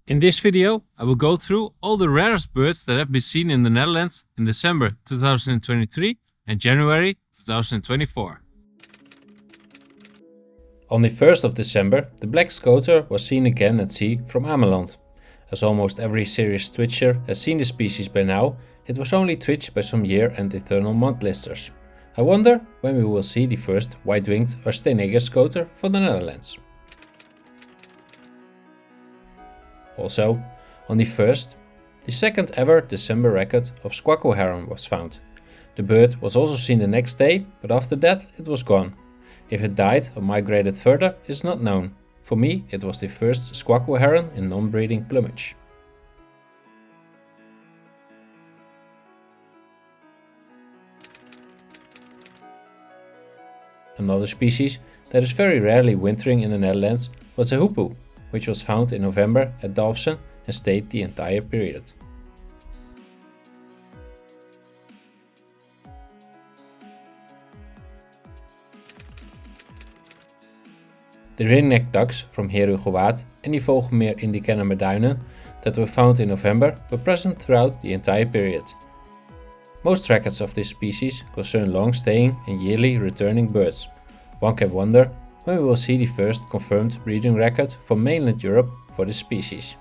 In this video, I will go through all the rarest birds that have been seen in the Netherlands in December 2023 and January 2024. On the 1st of December, the black scoter was seen again at sea from Ameland. As almost every serious twitcher has seen the species by now, it was only twitched by some year and eternal mudlisters. I wonder when we will see the first white-winged or steenijger scoter for the Netherlands. Also, on the 1st, the second ever December record of squawko heron was found. The bird was also seen the next day, but after that it was gone. If it died or migrated further is not known. For me, it was the first squawko heron in non-breeding plumage. Another species that is very rarely wintering in the Netherlands was a hoopoe, which was found in November at Dalfsen and stayed the entire period. The ringneck ducks from Herugewaard and the vogelmeer in the Kennemerduinen that were found in November were present throughout the entire period. Most records of this species concern long-staying and yearly returning birds. One can wonder when we will see the first confirmed breeding record for mainland Europe for this species.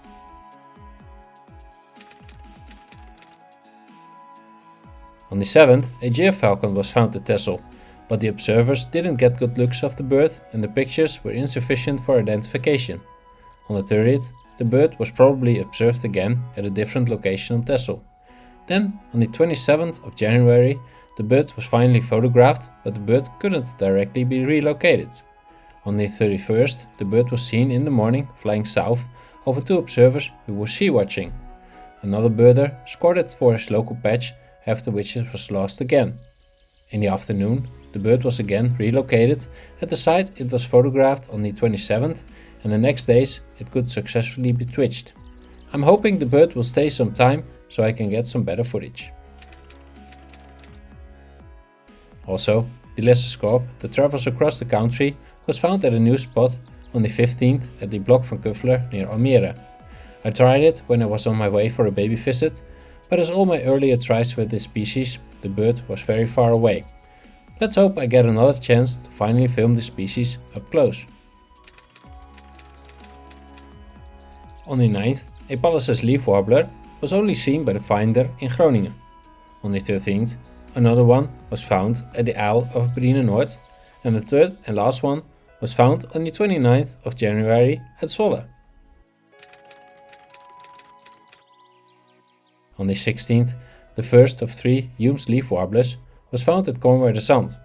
On the 7th, a gerfalcon was found at Texel, but the observers didn't get good looks of the bird and the pictures were insufficient for identification. On the 30th, the bird was probably observed again at a different location on Texel. Then, on the 27th of January, the bird was finally photographed, but the bird couldn't directly be relocated. On the 31st, the bird was seen in the morning flying south over two observers who were sea watching. Another birder scored it for his local patch, after which it was lost again. In the afternoon, the bird was again relocated at the site it was photographed on the 27th, and the next days it could successfully be twitched. I'm hoping the bird will stay some time so I can get some better footage. Also, the lesser scaup that travels across the country was found at a new spot on the 15th at the Blok van Kuffler near Almere. I tried it when I was on my way for a baby visit, but as all my earlier tries with this species, the bird was very far away. Let's hope I get another chance to finally film the species up close. On the 9th, a Pallas's leaf warbler was only seen by the finder in Groningen. On the 13th, another one was found at the Isle of Brine Noord, and the third and last one was found on the 29th of January at Zwolle. On the 16th, the first of three Hume's leaf warblers was found at Cornwall de Zand.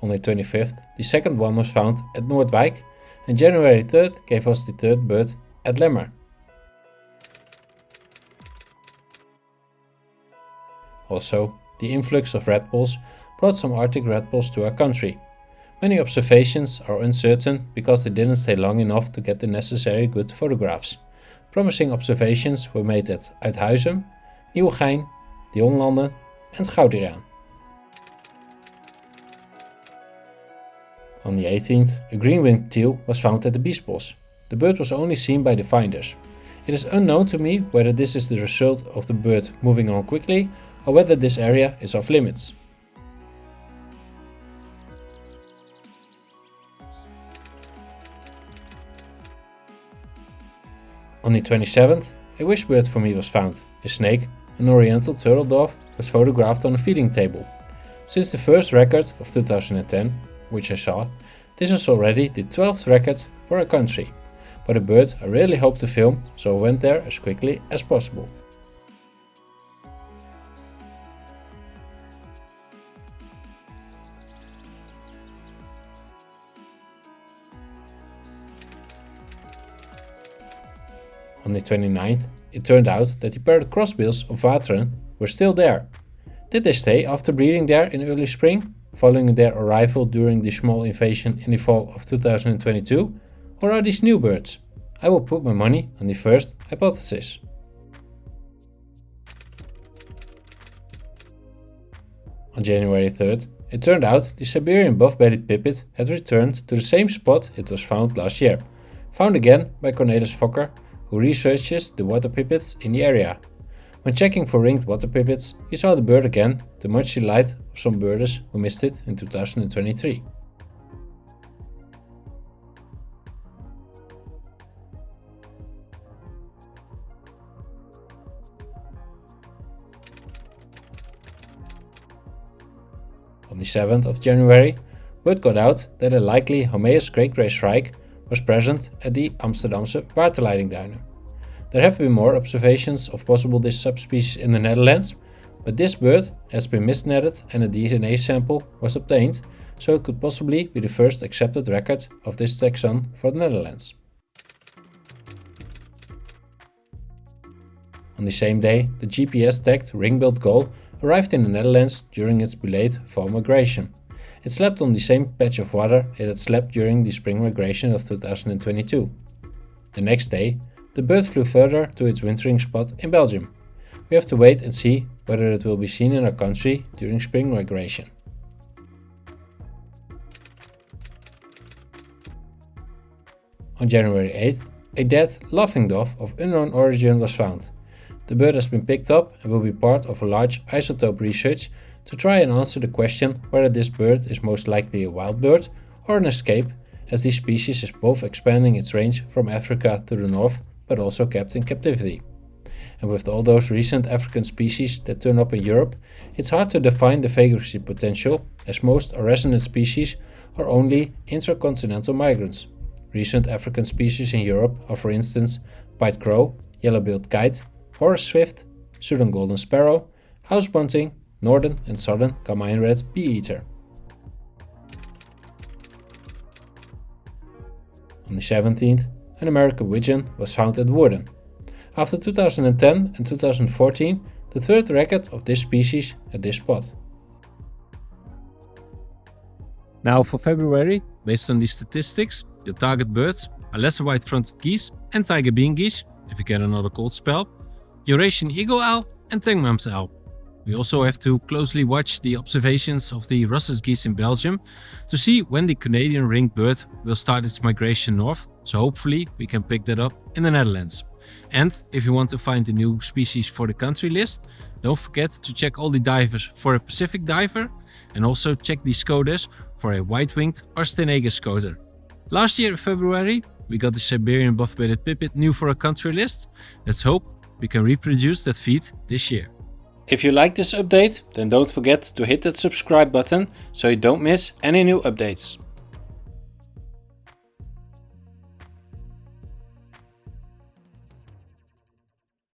On the 25th, the second one was found at Noordwijk, and January 3rd gave us the third bird at Lemmer. Also, the influx of redpolls brought some Arctic redpolls to our country. Many observations are uncertain because they didn't stay long enough to get the necessary good photographs. Promising observations were made at Uithuizum, Nieuwegein, De Onlanden and Goudiraan. On the 18th, a green-winged teal was found at the Biesbos. The bird was only seen by the finders. It is unknown to me whether this is the result of the bird moving on quickly or whether this area is off limits. On the 27th, a wishbird for me was found. A snake, an oriental turtle dove, was photographed on a feeding table. Since the first record of 2010, which I saw, this is already the 12th record for our country. But a bird I really hope to film, so I went there as quickly as possible. On the 29th, it turned out that the parrot crossbills of Wateren were still there. Did they stay after breeding there in early spring, following their arrival during the small invasion in the fall of 2022, or are these new birds? I will put my money on the first hypothesis. On January 3rd, it turned out the Siberian buff-bellied pipit had returned to the same spot it was found last year, found again by Cornelis Fokker, who researches the water pipits in the area. When checking for ringed water pipits, he saw the bird again, to much delight of some birders who missed it in 2023. On the 7th of January, word got out that a likely Homeus great-grey shrike was present at the Amsterdamse Waterleidingduinen. There have been more observations of possible this subspecies in the Netherlands, but this bird has been misnetted and a DNA sample was obtained, so it could possibly be the first accepted record of this taxon for the Netherlands. On the same day, the GPS-tagged ring-billed gull arrived in the Netherlands during its delayed fall migration. It slept on the same patch of water it had slept during the spring migration of 2022. The next day, the bird flew further to its wintering spot in Belgium. We have to wait and see whether it will be seen in our country during spring migration. On January 8th, a dead laughing dove of unknown origin was found. The bird has been picked up and will be part of a large isotope research to try and answer the question whether this bird is most likely a wild bird or an escape, as this species is both expanding its range from Africa to the north but also kept in captivity. And with all those recent African species that turn up in Europe, it's hard to define the vagrancy potential, as most are resident species or only intracontinental migrants. Recent African species in Europe are, for instance, pied crow, yellow-billed kite, horse swift, Sudan golden sparrow, house bunting, northern and southern carmine red bee-eater. On the 17th, an American widgeon was found at Woerden. After 2010 and 2014, the third record of this species at this spot. Now for February, based on these statistics, your target birds are lesser white-fronted geese and tiger bean geese, if you get another cold spell, Eurasian eagle owl and Tengmam's owl. We also have to closely watch the observations of the Rarest geese in Belgium to see when the Canadian ringed bird will start its migration north, so hopefully we can pick that up in the Netherlands. And if you want to find the new species for the country list, don't forget to check all the divers for a Pacific diver and also check the scoters for a white-winged or Stenega scoter. Last year in February, we got the Siberian buff-bearded pipit new for a country list. Let's hope we can reproduce that feat this year. If you like this update, then don't forget to hit that subscribe button so you don't miss any new updates.